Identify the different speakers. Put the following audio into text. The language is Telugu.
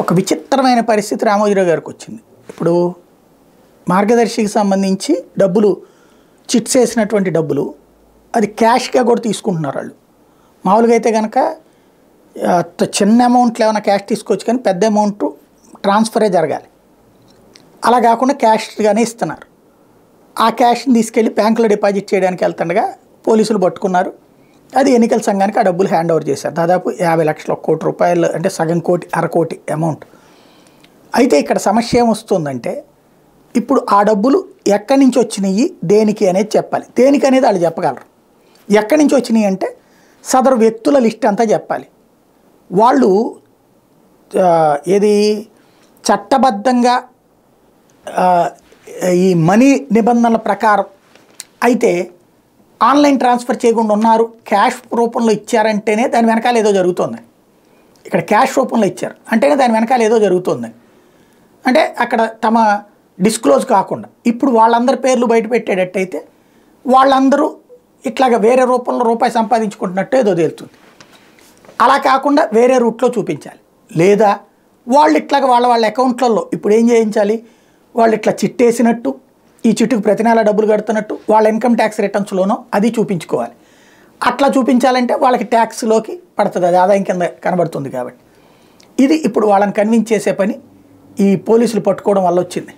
Speaker 1: ఒక విచిత్రమైన పరిస్థితి రామోజీరావు గారికి వచ్చింది. ఇప్పుడు మార్గదర్శికి సంబంధించి డబ్బులు చిట్స్ వేసినటువంటి డబ్బులు అది క్యాష్గా కూడా తీసుకుంటున్నారు వాళ్ళు. మామూలుగా అయితే కనుక చిన్న అమౌంట్లు ఏమైనా క్యాష్ తీసుకోవచ్చు, కానీ పెద్ద అమౌంట్ ట్రాన్స్ఫరే జరగాలి. అలా కాకుండా క్యాష్గానే ఇస్తున్నారు. ఆ క్యాష్ని తీసుకెళ్ళి బ్యాంకులో డిపాజిట్ చేయడానికి వెళ్తుండగా పోలీసులు పట్టుకున్నారు. అది ఎన్నికల సంఘానికి ఆ డబ్బులు హ్యాండ్ ఓవర్ చేశారు. దాదాపు 50 లక్షలు, 1 కోటి రూపాయలు, అంటే సగం కోటి, అరకోటి అమౌంట్. అయితే ఇక్కడ సమస్య ఏమొస్తుందంటే ఇప్పుడు ఆ డబ్బులు ఎక్కడి నుంచి వచ్చినాయి, దేనికి అనేది చెప్పాలి. దేనికి అనేది వాళ్ళు చెప్పగలరు. ఎక్కడి నుంచి వచ్చినాయి అంటే సదరు వ్యక్తుల లిస్ట్ అంతా చెప్పాలి. వాళ్ళు ఏది చట్టబద్ధంగా ఈ మనీ నిబంధనల ప్రకారం అయితే ఆన్లైన్ ట్రాన్స్ఫర్ చేయకుండా ఉన్నారు, క్యాష్ రూపంలో ఇచ్చారంటేనే దాని వెనకాల ఏదో జరుగుతుంది. ఇక్కడ క్యాష్ రూపంలో ఇచ్చారు అంటేనే దాని వెనకాల ఏదో జరుగుతుంది. అంటే అక్కడ తమ డిస్క్లోజ్ కాకుండా ఇప్పుడు వాళ్ళందరి పేర్లు బయట పెట్టేటట్టయితే వాళ్ళందరూ ఇట్లాగా వేరే రూపంలో రూపాయి సంపాదించుకుంటున్నట్టు ఏదో తేలుతుంది. అలా కాకుండా వేరే రూట్లో చూపించాలి. లేదా వాళ్ళు ఇట్లాగా వాళ్ళ అకౌంట్లలో ఇప్పుడు ఏం చేయించాలి, వాళ్ళు ఇట్లా చిట్టేసినట్టు, ఈ చిట్టుకు ప్రతి నెల డబ్బులు కడుతున్నట్టు వాళ్ళ ఇన్కమ్ ట్యాక్స్ రిటర్న్స్లోనో అది చూపించుకోవాలి. అట్లా చూపించాలంటే వాళ్ళకి ట్యాక్స్లోకి పడుతుంది, అది ఆదాయం కింద కనబడుతుంది. కాబట్టి ఇది ఇప్పుడు వాళ్ళని కన్విన్స్ చేసే పని ఈ పోలీసులు పట్టుకోవడం వల్ల వచ్చింది.